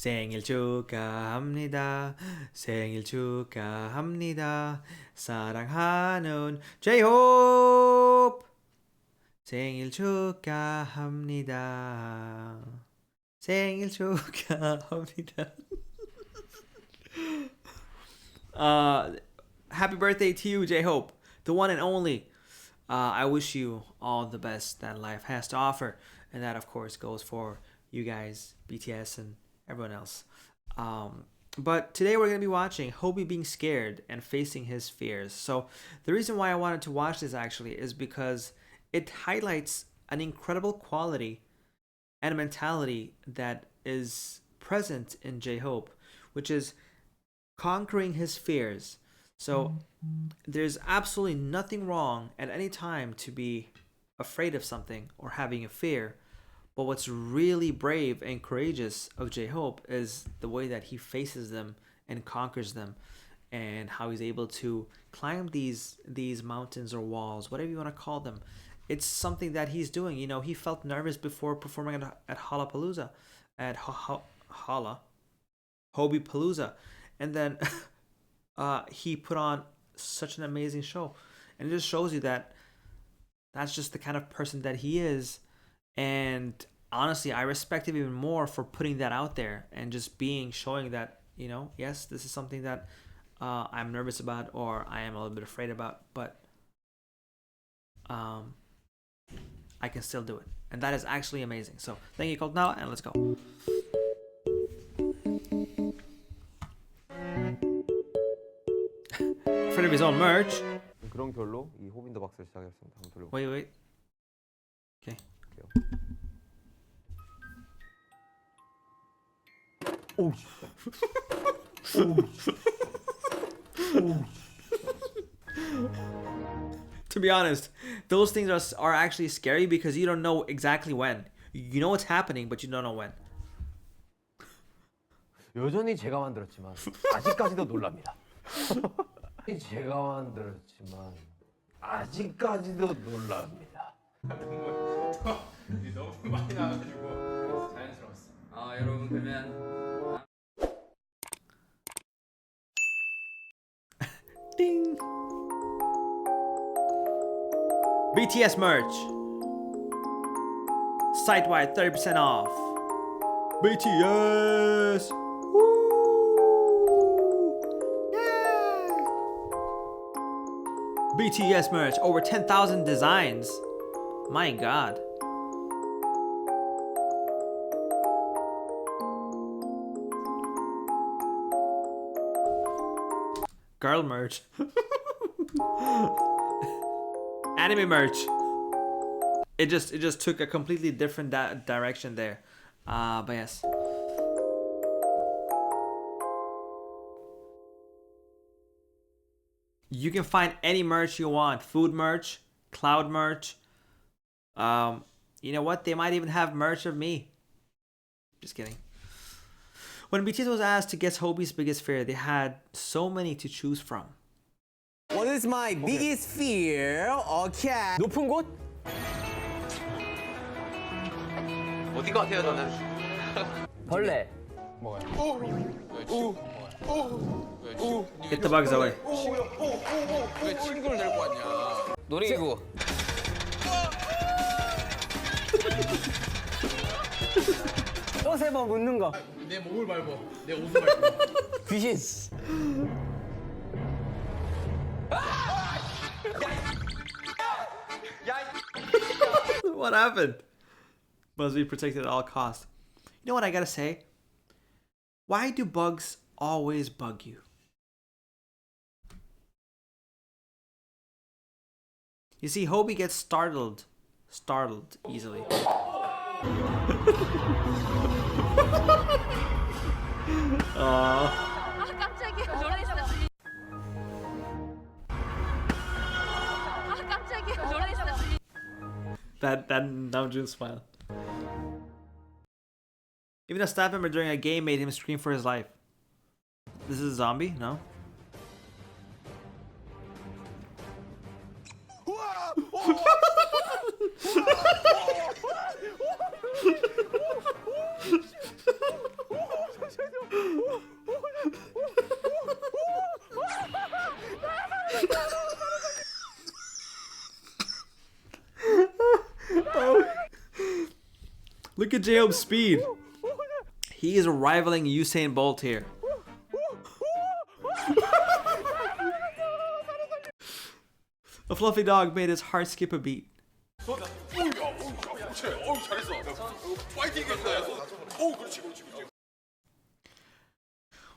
생일 축하합니다. 생일 축하합니다. 사랑하는 J-Hope. 생일 축하합니다. 생일 축하합니다. Happy birthday to you, J-Hope, the one and only. I wish you all the best that life has to offer. And that, of course, goes for you guys, BTS, and everyone else. But today we're going to be watching Hobie being scared and facing his fears. So the reason why I wanted to watch this actually is because it highlights an incredible quality and mentality that is present in J-Hope, which is conquering his fears. So there's absolutely nothing wrong at any time to be afraid of something or having a fear. But what's really brave and courageous of J-Hope is the way that he faces them and conquers them, and how he's able to climb these mountains or walls, whatever you want to call them. It's something that he's doing. You know, he felt nervous before performing at Hollapalooza, at Hobie Palooza, and then he put on such an amazing show, and it just shows you that that's just the kind of person that he is. And honestly, I respect him even more for putting that out there and just showing that, you know, yes, this is something that I'm nervous about or I am a little bit afraid about, but I can still do it, and that is actually amazing. So thank you, Colt, now, and let's go. Afraid of his own merch. 그런 결로 이 호빈 더 박스를 시작했습니다. 한번 돌려. Wait. Okay. 오. To be honest, those things are actually scary because you don't know exactly when. You know what's happening, but you don't know when. 여전히 제가 만들었지만 아직까지도 놀랍니다. 제가 만들었지만 아직까지도 놀랍니다. 너무 많이 나와가지고 자연스러웠어. 여러분 그러면 Ding. BTS merch. Site-wide 30% off. BTS. BTS merch, over 10,000 designs. My god. Girl merch. Anime merch. It just took a completely different direction there. But yes. You can find any merch you want. Food merch, cloud merch. You know what? They might even have merch of me. Just kidding. When BTS was asked to guess Hobie's biggest fear, they had so many to choose from. What is my biggest fear? Okay. 높은 곳? 어디 같아요 저는? 벌레. Get the bugs away. 왜 친구를 데리고 왔냐? 놀이기구. 또 세 번 묻는 거. 내 몸을 밟어. 내 옷을 밟어. 귀신. What happened? Must be protected at all costs. You know what I gotta say? Why do bugs always bug you? You see, Hobie gets startled easily. 깜짝이야. 놀랬어. 깜짝이야. 놀랬어. That Namjoon smile. Even a staff member during a game made him scream for his life. This is a zombie? No? Look at J-Hope's speed. He is rivaling Usain Bolt here. A fluffy dog made his heart skip a beat.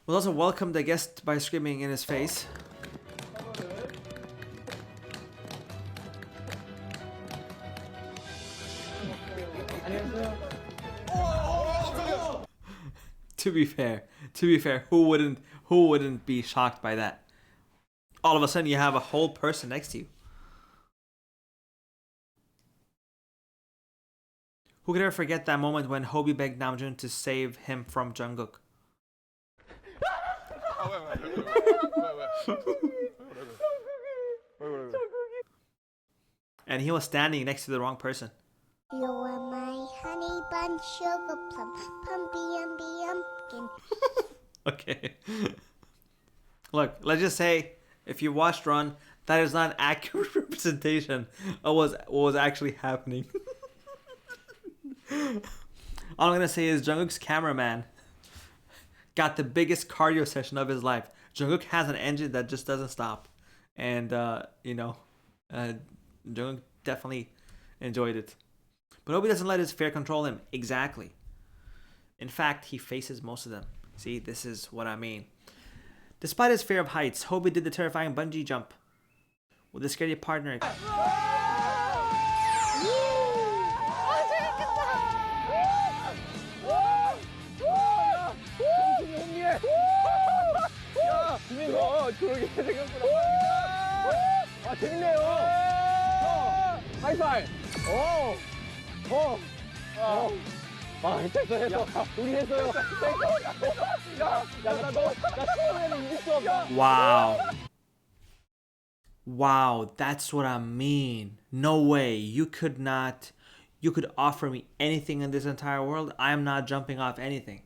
Was also welcomed the guest by screaming in his face. To be fair, who wouldn't be shocked by that? All of a sudden you have a whole person next to you. Who could ever forget that moment when Hobi begged Namjoon to save him from Jungkook? And he was standing next to the wrong person. You are my honey bun, sugar plum, pumpkin. Okay. Look, let's just say, if you watched Run, that is not an accurate representation of what was actually happening. All I'm gonna say is Jungkook's cameraman got the biggest cardio session of his life. Jungkook has an engine that just doesn't stop, and Jungkook definitely enjoyed it. But Hobi doesn't let his fear control him. Exactly. In fact, he faces most of them. See, this is what I mean. Despite his fear of heights, Hobi did the terrifying bungee jump with a scary partner. Wow, that's what I mean. No way. You could offer me anything in this entire world. I am not jumping off anything.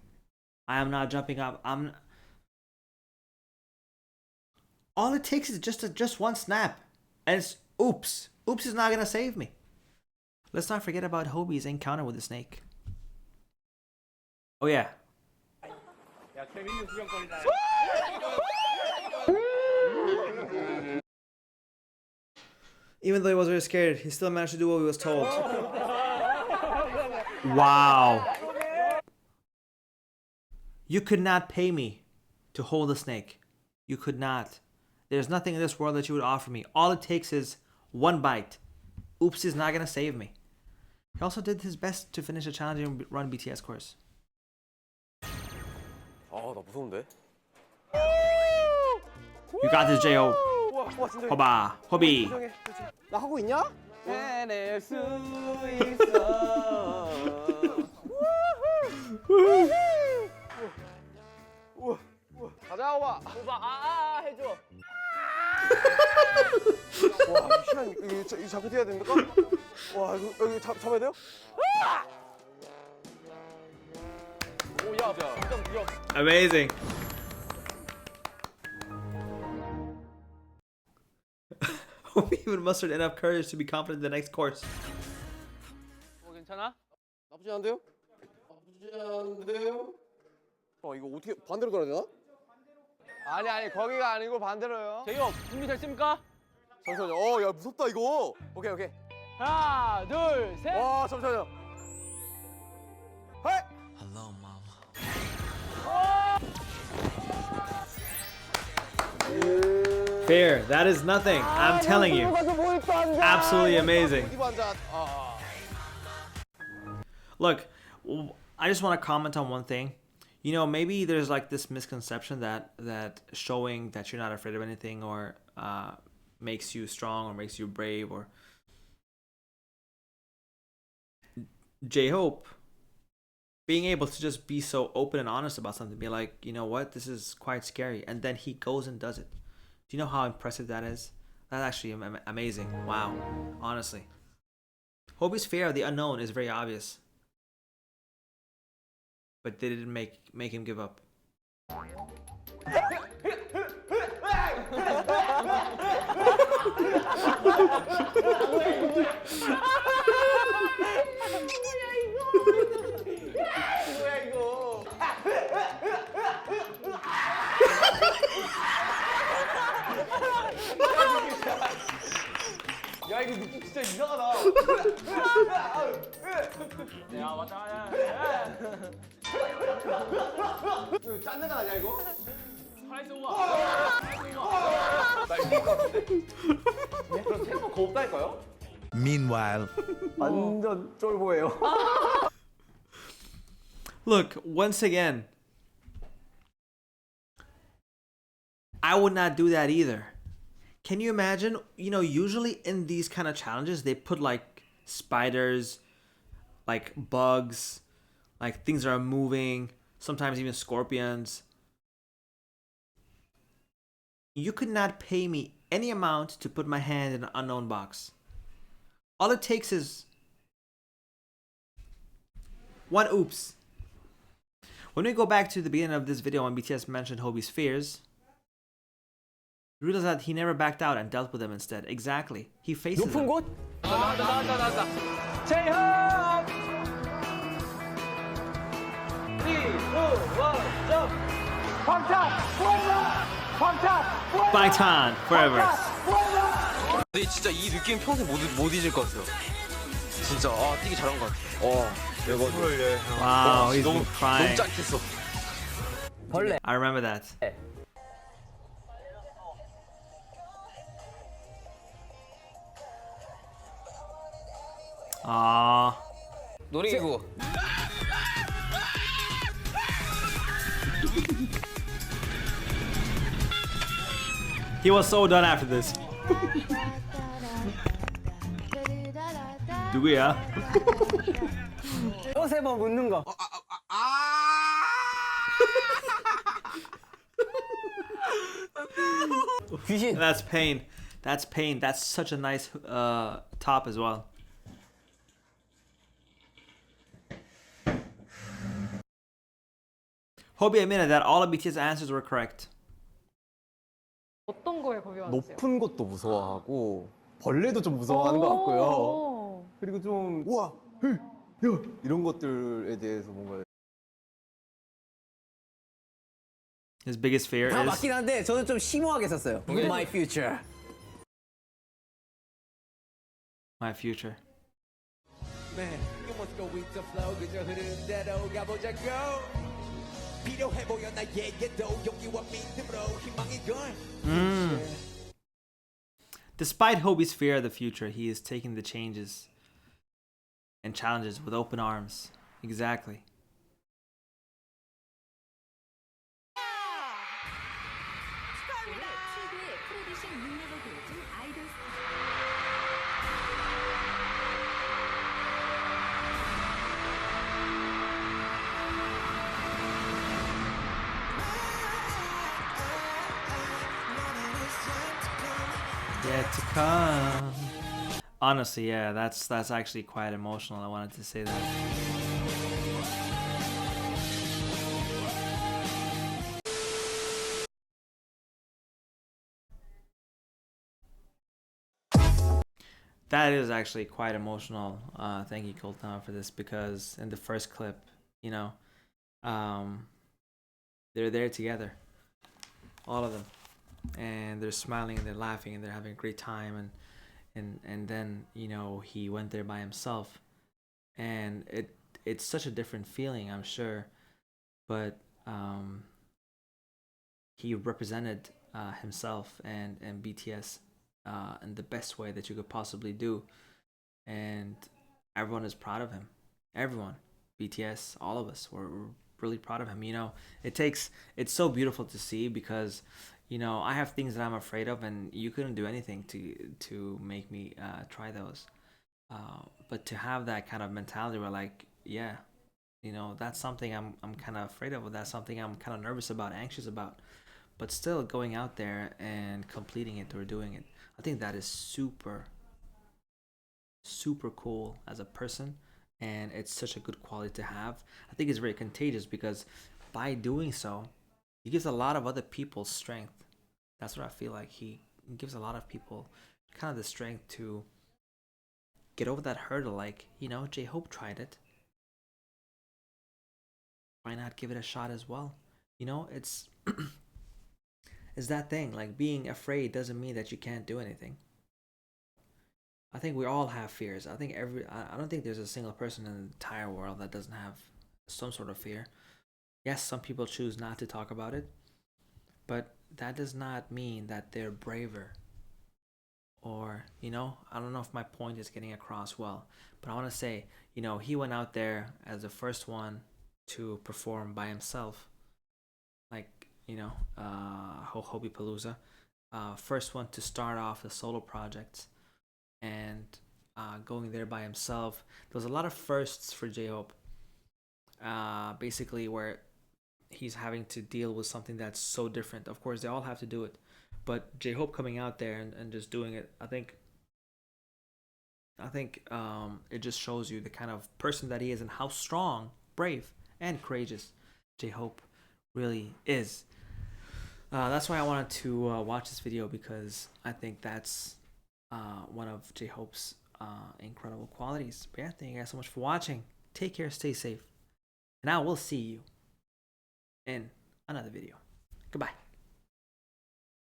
I am not jumping off. All it takes is just one snap. And it's oops. Oops is not gonna save me. Let's not forget about Hobi's encounter with the snake. Oh yeah. Even though he was very scared, he still managed to do what he was told. Wow. You could not pay me to hold a snake. You could not. There's nothing in this world that you would offer me. All it takes is one bite. Oops is not gonna save me. He also did his best to finish a challenging Run BTS course. 나 무서운데? You got this, J.O. 호바, 호비. 나 하고 있냐? 해낼 수 있어. 가자, 오바. 오바, 해줘. 와, 시간 이거 잡고 뛰어야 됩니까? 와, 이거 여기 잡아야 돼요? 오, 야, 일단 뛰어. Amazing. Hobi even mustered enough courage to be confident in the next course. 괜찮아? 나쁘지 않은데요? 나쁘지 않은데요? 이거 어떻게 반대로 돌아야 되나? 아니 거기가 아니고 반대로요. 제이홉 준비됐습니까? 잠시만요. 야 무섭다 이거. 오케이. 하나 둘 셋. 와 잠시만요. 헤이. Hello, mama. Fair, that is nothing. I'm telling you. Absolutely amazing. Look, I just want to comment on one thing. You know, maybe there's like this misconception that showing that you're not afraid of anything or makes you strong or makes you brave or J-Hope being able to just be so open and honest about something, be like, you know what, this is quite scary, and then he goes and does it. Do you know how impressive that is? That's actually amazing. Wow, honestly. Hobi's fear of the unknown is very obvious, but they didn't make him give up. 야 이거 느낌 진짜 이상하다. 야 맞다. 이거 짠내가 나냐 이거? 프라이스 오버. 나 이길 것 같은데? 그럼 생각보다 겁다니까요? Meanwhile, 완전 쫄보예요. Look, once again, I would not do that either. Can you imagine? You know, usually in these kind of challenges, they put like spiders, like bugs, like things that are moving, sometimes even scorpions. You could not pay me any amount to put my hand in an unknown box. All it takes is one oops. When we go back to the beginning of this video when BTS mentioned Hobie's fears, you realize that he never backed out and dealt with them instead. Exactly. He faces 높은 them. 곳? 나왔다. 제이홉. 3, 2, 1, 점프. 광탄. Bangtan forever. 근데 진짜 이 느낌 평생 못 잊을 것 같아요. 진짜 뛰기 잘한 것 같아. 대박. Wow, he's 너무 crying. 짠했어. 벌레. I remember that. Aww. 놀이기구. He was so done after this. 누구야? 세번 묻는 거. 귀신. That's pain. That's pain. That's such a nice top as well. Hobie admitted that all of BTS answers were correct. 어떤 거에 겁이 많으세요? 높은 것도 무서워하고 벌레도 좀 무서워하는 것 같고요. 그리고 좀 우와, 야 이런 것들에 대해서 뭔가 His biggest fear 다 is 맞긴 한데 저는 좀 심오하게 썼어요. My future. my future. Despite Hobie's fear of the future, he is taking the changes and challenges with open arms. Exactly. TV의 프로듀싱 능력을 보여준 아이돌 스타. Yet to come. Honestly, yeah, that's actually quite emotional. I wanted to say that. That is actually quite emotional. Thank you, Colt, for this, because in the first clip, you know, they're there together, all of them, and they're smiling and they're laughing and they're having a great time, and then, you know, he went there by himself, and it's such a different feeling, I'm sure, but he represented himself and BTS in the best way that you could possibly do, and everyone is proud of him. Everyone, BTS, all of us, we're really proud of him. You know, it's so beautiful to see, because, you know, I have things that I'm afraid of, and you couldn't do anything to make me try those. But to have that kind of mentality where, like, yeah, you know, that's something I'm kind of afraid of, or that's something I'm kind of nervous about, anxious about, but still going out there and completing it or doing it, I think that is super, super cool as a person, and it's such a good quality to have. I think it's very contagious, because by doing so, he gives a lot of other people strength. That's what I feel like. He gives a lot of people kind of the strength to get over that hurdle. Like, you know, J-Hope tried it. Why not give it a shot as well? You know, it's it's that thing. Like, being afraid doesn't mean that you can't do anything. I think we all have fears. I don't think there's a single person in the entire world that doesn't have some sort of fear. Yes, some people choose not to talk about it, but that does not mean that they're braver. Or, you know, I don't know if my point is getting across well, but I want to say, you know, he went out there as the first one to perform by himself. Like, you know, Hobie Palooza. First one to start off a solo project and going there by himself. There was a lot of firsts for J-Hope. Basically, where he's having to deal with something that's so different. Of course, they all have to do it, but J-Hope coming out there and just doing it, I think it just shows you the kind of person that he is and how strong, brave, and courageous J-Hope really is. That's why I wanted to watch this video, because I think that's one of J-Hope's incredible qualities. But yeah, thank you guys so much for watching. Take care, stay safe, and I will see you in another video. Goodbye.